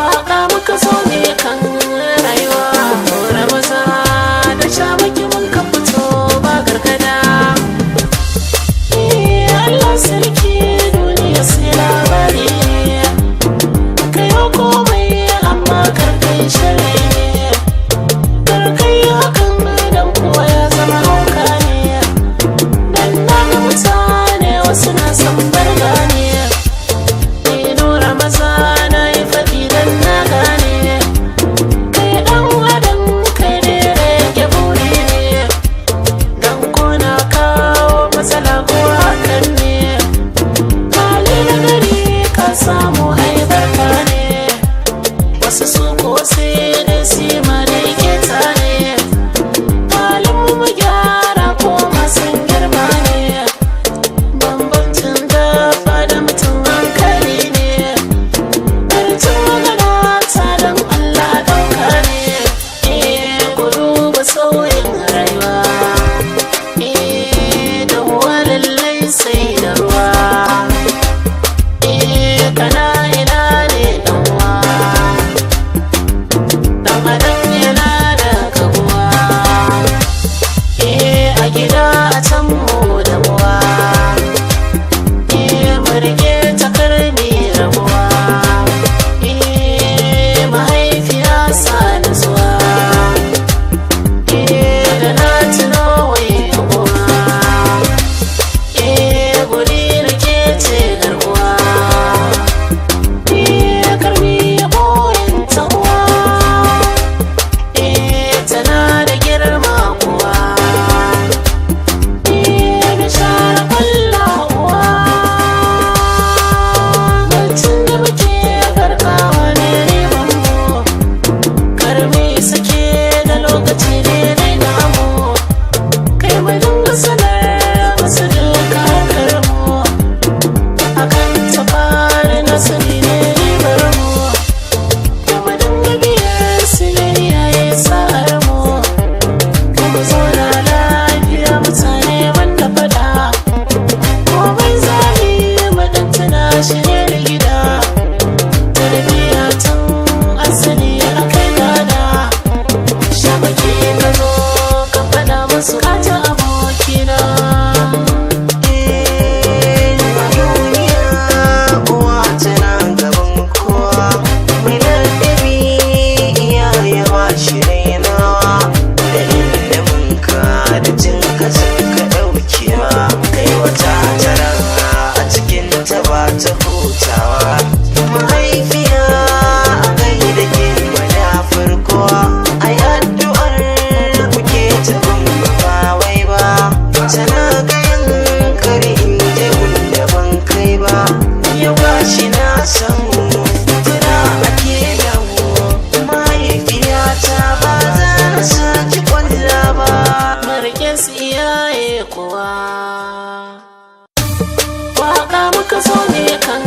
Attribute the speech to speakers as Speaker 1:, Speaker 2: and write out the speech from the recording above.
Speaker 1: waka muka zo ne kan rayuwa kora maza da shamaki mun ka fito ba gargada. Allah sarki duniya sai labari kayo komai amma karkai shari karkai hakan dan kuwa ya zama hauka ne dan na ga mutane wasu na san barga ne nura maza na yi faɗi dan na gane kai dan adam kai ne rage buri ne dan kona kawo matsala ko hakan ne hali na gari ka samu haibarka ne wasu su ko sai dai sima da yake tare halin mu gyara ko masu girma ne bambancin dafa da mutum hankali ne ƙarcin magana ta don Allah ɗauka ne ku duba sauyin rayuwa da ruwa lallai sai da ruwa kana ina ne ɗan uwa dan adam yana da kabuwa a gida a can mu da uwa mu rike takarmi rabuwa mahaifiya sa nutsuwa da na tuno wai uwa guri rike ce garkuwa karmi ya boyin ta uwa tana da girma kuwa da share kwalla uwa bacin da muke farkawa ne riban mu karmi sake da lokaci ne dai namu kai mu dinga sanar masu duka harkar mu akan tafari nasiri ne ribar mu kuma dinga biyar su ne yayi sa'ar mu kuma zauna lafiya mutane wanda fada komai zami madantana shi ne da gida tarbiya tun asali akai gada shamaki ka zo ka fada musu kaji abokina
Speaker 2: ta hutawa mahaifiya a gai da ke mana farko ai addu'ar kuke ta ba wai ba tana gayan kare inda wanda ban kai ba yau gashi na samu tana ake dawo mahaifiya ta ba za na saki kwalla ba
Speaker 1: marike su iyaye kuwa waka muka zo ne kan